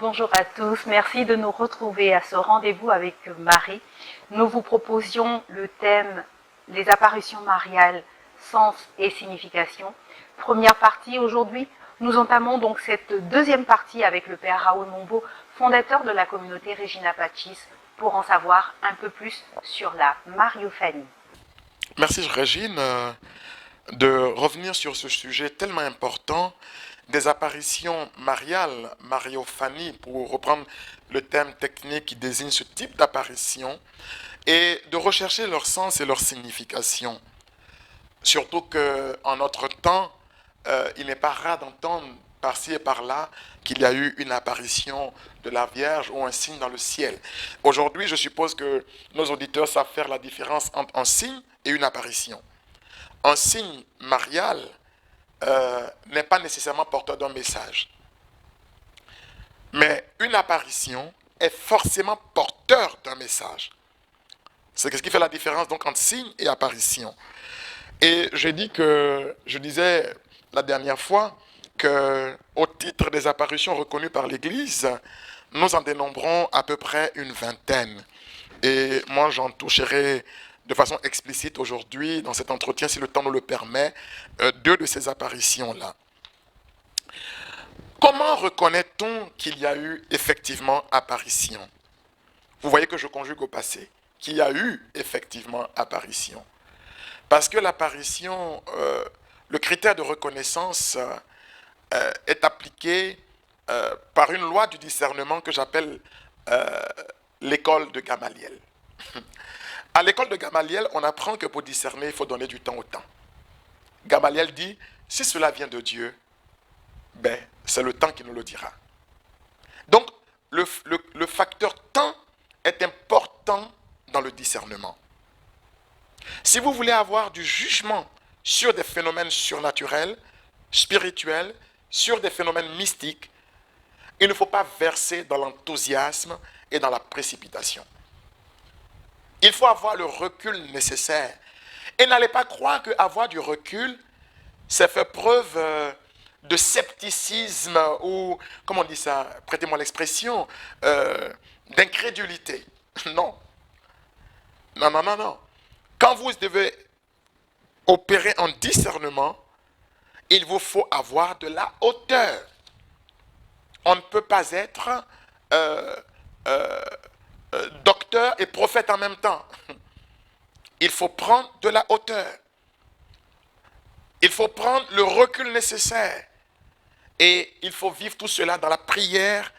Bonjour à tous, merci de nous retrouver à ce rendez-vous avec Marie. Nous vous proposions le thème « Les apparitions mariales, sens et signification ». Première partie aujourd'hui, nous entamons donc cette deuxième partie avec le Père Raoul Mombo, fondateur de la communauté Regina Pacis, pour en savoir un peu plus sur la Mariophanie. Merci Régine de revenir sur ce sujet tellement important des apparitions mariales, Mariophanie, pour reprendre le thème technique qui désigne ce type d'apparition, et de rechercher leur sens et leur signification. Surtout qu'en notre temps, il n'est pas rare d'entendre par-ci et par-là qu'il y a eu une apparition de la Vierge ou un signe dans le ciel. Aujourd'hui, je suppose que nos auditeurs savent faire la différence entre un signe et une apparition. Un signe marial n'est pas nécessairement porteur d'un message. Mais une apparition est forcément porteur d'un message. C'est ce qui fait la différence donc entre signe et apparition. Et je disais la dernière fois qu'au titre des apparitions reconnues par l'Église, nous en dénombrons à peu près une vingtaine. Et moi, j'en toucherai de façon explicite aujourd'hui, dans cet entretien, si le temps nous le permet, deux de ces apparitions-là. Comment reconnaît-on qu'il y a eu effectivement apparition? Vous voyez que je conjugue au passé, qu'il y a eu effectivement apparition. Parce que l'apparition, le critère de reconnaissance est appliqué par une loi du discernement que j'appelle l'école de Gamaliel. À l'école de Gamaliel, on apprend que pour discerner, il faut donner du temps au temps. Gamaliel dit, si cela vient de Dieu, ben, c'est le temps qui nous le dira. Donc, le facteur temps est important dans le discernement. Si vous voulez avoir du jugement sur des phénomènes surnaturels, spirituels, sur des phénomènes mystiques, il ne faut pas verser dans l'enthousiasme et dans la précipitation. Il faut avoir le recul nécessaire. Et n'allez pas croire qu'avoir du recul, c'est faire preuve de scepticisme ou, comment on dit ça, prêtez-moi l'expression, d'incrédulité. Non. Non, non, non, non. Quand vous devez opérer en discernement, il vous faut avoir de la hauteur. On ne peut pas être docteur et prophète en même temps. Il faut prendre de la hauteur. Il faut prendre le recul nécessaire. Et il faut vivre tout cela dans la prière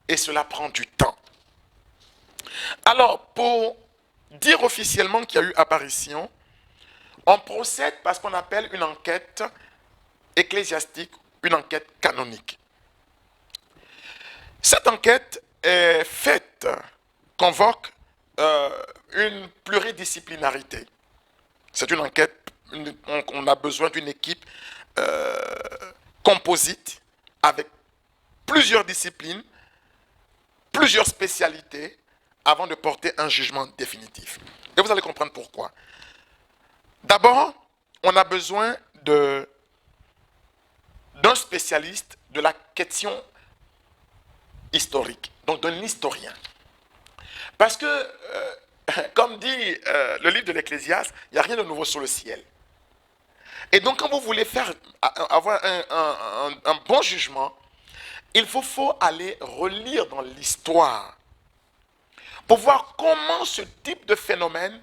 et cela prend du temps. Alors, pour dire officiellement qu'il y a eu apparition, on procède par ce qu'on appelle une enquête ecclésiastique, une enquête canonique. Cette enquête est faite, convoque une pluridisciplinarité. C'est une enquête, on a besoin d'une équipe composite avec plusieurs disciplines, plusieurs spécialités avant de porter un jugement définitif. Et vous allez comprendre pourquoi. D'abord, on a besoin d'un spécialiste de la question historique, donc d'un historien. Parce que, comme dit le livre de l'Ecclésiaste, il n'y a rien de nouveau sur le ciel. Et donc, quand vous voulez avoir un bon jugement, il faut aller relire dans l'histoire pour voir comment ce type de phénomène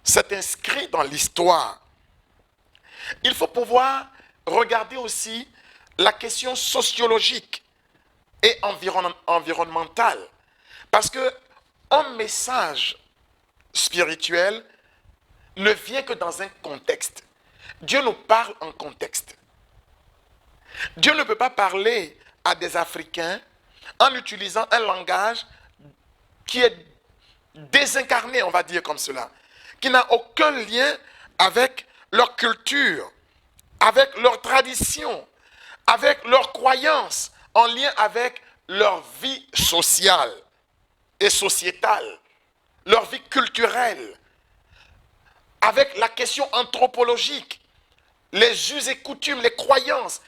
s'est inscrit dans l'histoire. Il faut pouvoir regarder aussi la question sociologique et environnementale. Parce qu'un message spirituel ne vient que dans un contexte. Dieu nous parle en contexte. Dieu ne peut pas parler à des Africains en utilisant un langage qui est désincarné, on va dire comme cela, qui n'a aucun lien avec leur culture, avec leur tradition, avec leurs croyances, en lien avec leur vie sociale et sociétale, leur vie culturelle, avec la question anthropologique, les us et coutumes, les croyances.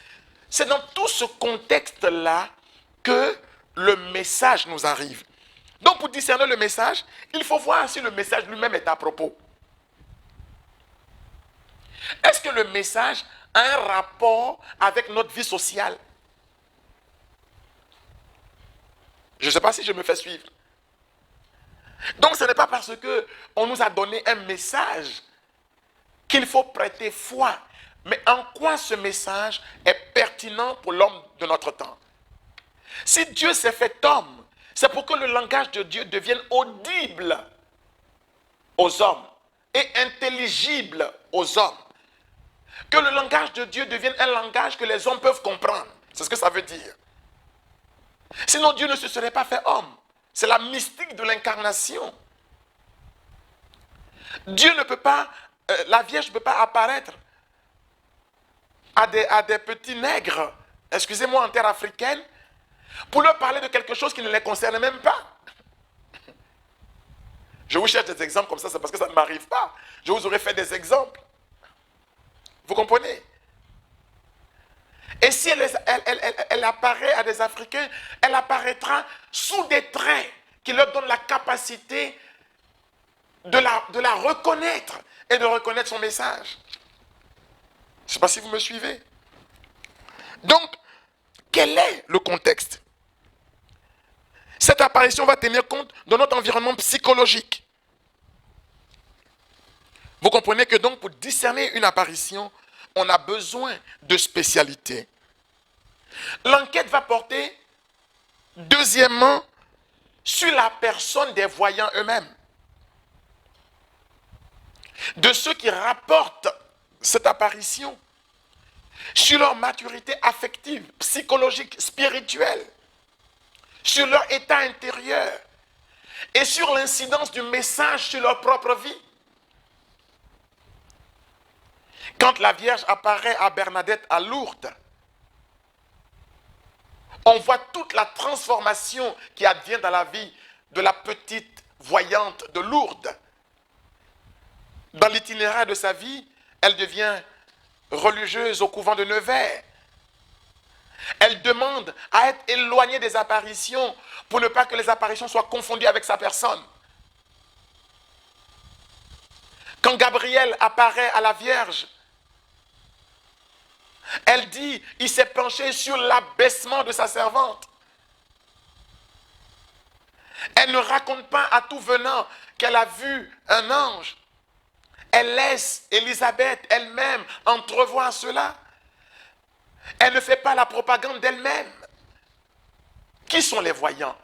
C'est dans tout ce contexte-là que le message nous arrive. Donc pour discerner le message, il faut voir si le message lui-même est à propos. Est-ce que le message a un rapport avec notre vie sociale? Je ne sais pas si je me fais suivre. Donc ce n'est pas parce qu'on nous a donné un message qu'il faut prêter foi. Mais en quoi ce message est pertinent pour l'homme de notre temps? Si Dieu s'est fait homme, c'est pour que le langage de Dieu devienne audible aux hommes et intelligible aux hommes. Que le langage de Dieu devienne un langage que les hommes peuvent comprendre. C'est ce que ça veut dire. Sinon Dieu ne se serait pas fait homme. C'est la mystique de l'incarnation. Dieu ne peut pas, la Vierge ne peut pas apparaître à des petits nègres, excusez-moi, en terre africaine, pour leur parler de quelque chose qui ne les concerne même pas. Je vous cherche des exemples comme ça, c'est parce que ça ne m'arrive pas. Je vous aurais fait des exemples. Vous comprenez? Et si elle apparaît à des Africains, elle apparaîtra sous des traits qui leur donnent la capacité de la reconnaître et de reconnaître son message. Je ne sais pas si vous me suivez. Donc, quel est le contexte? Cette apparition va tenir compte de notre environnement psychologique. Vous comprenez que donc pour discerner une apparition, on a besoin de spécialité. L'enquête va porter, deuxièmement, sur la personne des voyants eux-mêmes. De ceux qui rapportent cette apparition, sur leur maturité affective, psychologique, spirituelle, sur leur état intérieur et sur l'incidence du message sur leur propre vie. Quand la Vierge apparaît à Bernadette à Lourdes, on voit toute la transformation qui advient dans la vie de la petite voyante de Lourdes. Dans l'itinéraire de sa vie, elle devient religieuse au couvent de Nevers. Elle demande à être éloignée des apparitions pour ne pas que les apparitions soient confondues avec sa personne. Quand Gabriel apparaît à la Vierge, elle dit, il s'est penché sur l'abaissement de sa servante. Elle ne raconte pas à tout venant qu'elle a vu un ange. Elle laisse Élisabeth elle-même entrevoir cela. Elle ne fait pas la propagande d'elle-même. Qui sont les voyants?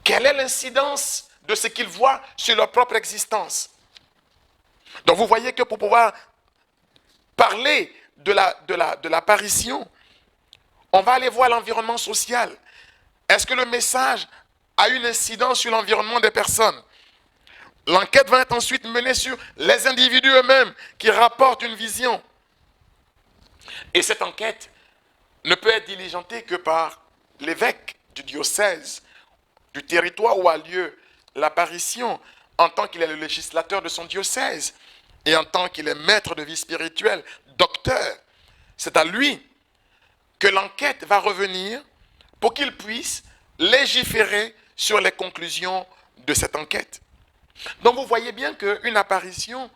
Quelle est l'incidence de ce qu'ils voient sur leur propre existence? Donc vous voyez que pour pouvoir parler de l'apparition, on va aller voir l'environnement social. Est-ce que le message a une incidence sur l'environnement des personnes? L'enquête va être ensuite menée sur les individus eux-mêmes qui rapportent une vision. Et cette enquête ne peut être diligentée que par l'évêque du diocèse, du territoire où a lieu l'apparition, en tant qu'il est le législateur de son diocèse et en tant qu'il est maître de vie spirituelle, docteur. C'est à lui que l'enquête va revenir pour qu'il puisse légiférer sur les conclusions de cette enquête. Donc vous voyez bien qu'une apparition,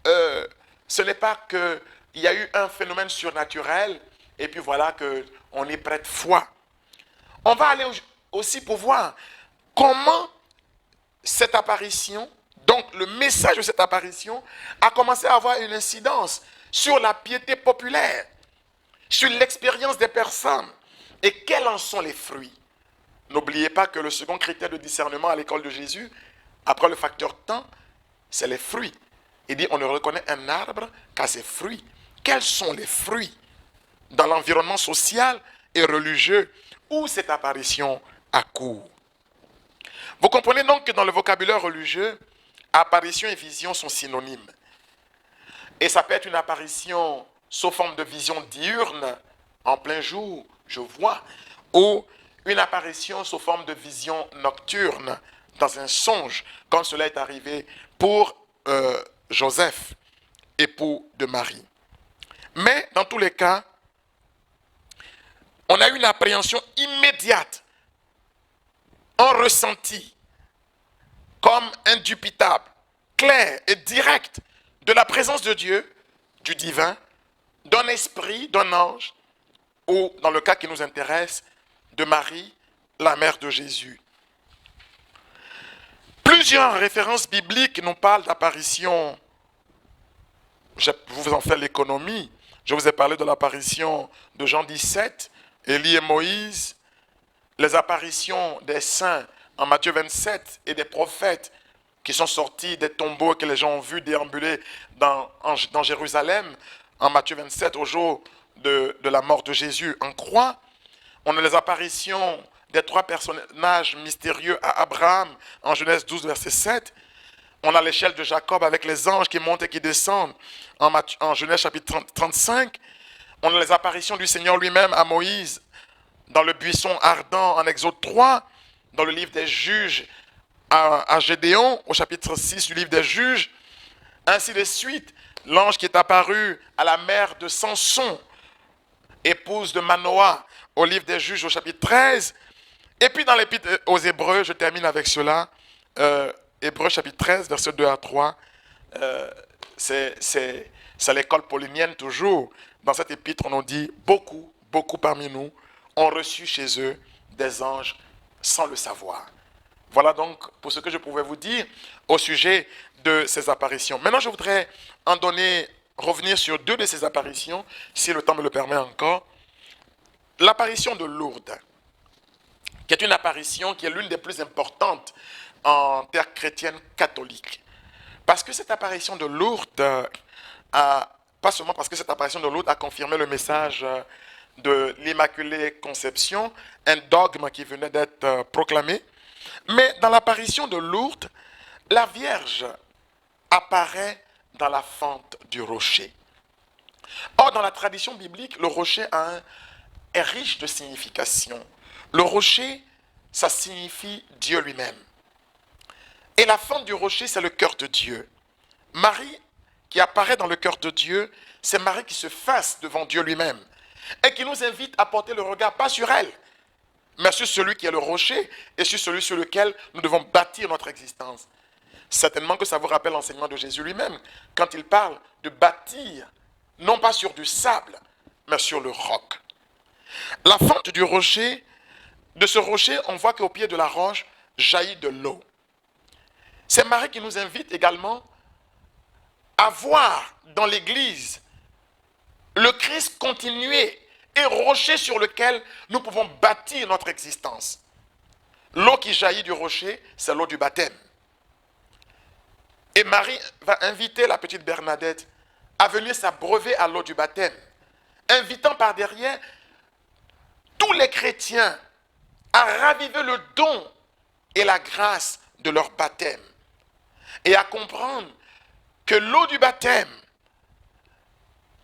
ce n'est pas qu'il y a eu un phénomène surnaturel et puis voilà qu'on y prête foi. On va aller aussi pour voir comment cette apparition, donc le message de cette apparition, a commencé à avoir une incidence sur la piété populaire, sur l'expérience des personnes et quels en sont les fruits. N'oubliez pas que le second critère de discernement à l'école de Jésus, après le facteur temps, c'est les fruits. Il dit on ne reconnaît un arbre qu'à ses fruits. Quels sont les fruits dans l'environnement social et religieux où cette apparition a cours? Vous comprenez donc que dans le vocabulaire religieux, apparition et vision sont synonymes. Et ça peut être une apparition sous forme de vision diurne, en plein jour, je vois, ou une apparition sous forme de vision nocturne, dans un songe, comme cela est arrivé pour Joseph, époux de Marie. Mais dans tous les cas, on a une appréhension immédiate, un ressenti, comme indubitable, clair et direct de la présence de Dieu, du divin, d'un esprit, d'un ange, ou dans le cas qui nous intéresse, de Marie, la mère de Jésus. Plusieurs références bibliques nous parlent d'apparitions. Je vous en fais l'économie. Je vous ai parlé de l'apparition de Jean 17, Élie et Moïse, les apparitions des saints en Matthieu 27 et des prophètes qui sont sortis des tombeaux que les gens ont vus déambuler dans Jérusalem en Matthieu 27 au jour de la mort de Jésus en croix. On a les apparitions des 3 personnages mystérieux à Abraham en Genèse 12 verset 7. On a l'échelle de Jacob avec les anges qui montent et qui descendent en Genèse chapitre 35. On a les apparitions du Seigneur lui-même à Moïse dans le buisson ardent en Exode 3, dans le livre des juges à Gédéon au chapitre 6 du livre des juges. Ainsi de suite, l'ange qui est apparu à la mère de Samson, épouse de Manoah, au livre des juges au chapitre 13. Et puis dans l'épître aux Hébreux, je termine avec cela, Hébreux chapitre 13, versets 2 à 3, c'est l'école paulinienne toujours. Dans cette épître, on nous dit, beaucoup parmi nous ont reçu chez eux des anges sans le savoir. Voilà donc pour ce que je pouvais vous dire au sujet de ces apparitions. Maintenant, je voudrais revenir sur 2 de ces apparitions, si le temps me le permet encore. L'apparition de Lourdes, qui est une apparition qui est l'une des plus importantes en terre chrétienne catholique. Parce que cette apparition de Lourdes, pas seulement parce que cette apparition de Lourdes a confirmé le message de l'Immaculée Conception, un dogme qui venait d'être proclamé, mais dans l'apparition de Lourdes, la Vierge apparaît dans la fente du rocher. Or, dans la tradition biblique, le rocher est riche de signification. Le rocher, ça signifie Dieu lui-même. Et la fente du rocher, c'est le cœur de Dieu. Marie, qui apparaît dans le cœur de Dieu, c'est Marie qui se fasse devant Dieu lui-même et qui nous invite à porter le regard pas sur elle, mais sur celui qui est le rocher et sur celui sur lequel nous devons bâtir notre existence. Certainement que ça vous rappelle l'enseignement de Jésus lui-même, quand il parle de bâtir, non pas sur du sable, mais sur le roc. La fente du rocher, de ce rocher, on voit qu'au pied de la roche jaillit de l'eau. C'est Marie qui nous invite également à voir dans l'Église le Christ continuer et rocher sur lequel nous pouvons bâtir notre existence. L'eau qui jaillit du rocher, c'est l'eau du baptême. Et Marie va inviter la petite Bernadette à venir s'abreuver à l'eau du baptême, invitant par derrière tous les chrétiens à raviver le don et la grâce de leur baptême et à comprendre que l'eau du baptême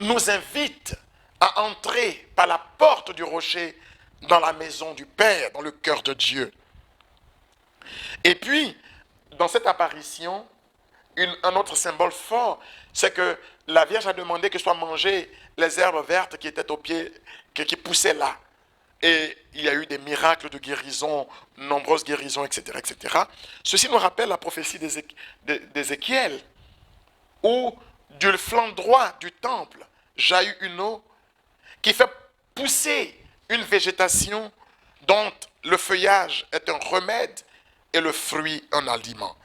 nous invite à entrer par la porte du rocher dans la maison du Père, dans le cœur de Dieu. Et puis, dans cette apparition, un autre symbole fort, c'est que la Vierge a demandé que soient mangées les herbes vertes qui étaient au pied, qui poussaient là. Et il y a eu des miracles de guérison, nombreuses guérisons, etc., etc. Ceci nous rappelle la prophétie d'Ézéchiel, où du flanc droit du temple jaillit une eau qui fait pousser une végétation dont le feuillage est un remède et le fruit un aliment.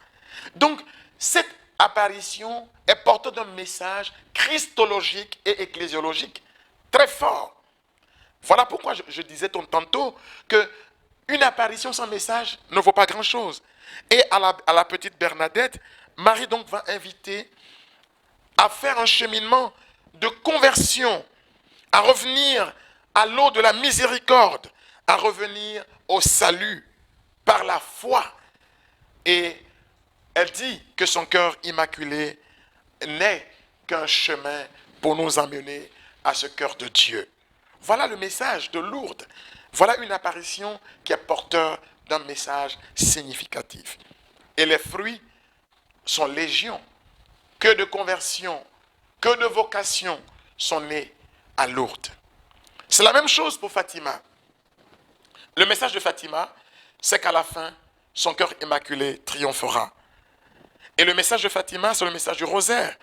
Donc, cette apparition est porteuse d'un message christologique et ecclésiologique très fort. Voilà pourquoi je disais tantôt qu'une apparition sans message ne vaut pas grand-chose. Et à la petite Bernadette, Marie donc va inviter à faire un cheminement de conversion, à revenir à l'eau de la miséricorde, à revenir au salut par la foi. Et elle dit que son cœur immaculé n'est qu'un chemin pour nous amener à ce cœur de Dieu. Voilà le message de Lourdes. Voilà une apparition qui est porteur d'un message significatif. Et les fruits sont légion. Que de conversions, que de vocations sont nées à Lourdes. C'est la même chose pour Fatima. Le message de Fatima, c'est qu'à la fin, son cœur immaculé triomphera. Et le message de Fatima, c'est le message du rosaire.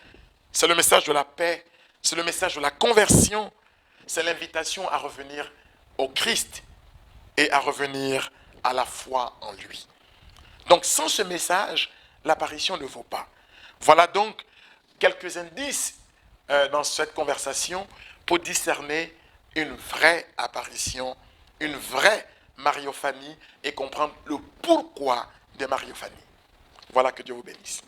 C'est le message de la paix. C'est le message de la conversion. C'est l'invitation à revenir au Christ et à revenir à la foi en lui. Donc sans ce message, l'apparition ne vaut pas. Voilà donc quelques indices dans cette conversation pour discerner une vraie apparition, une vraie mariophanie et comprendre le pourquoi des mariophanies. Voilà, que Dieu vous bénisse.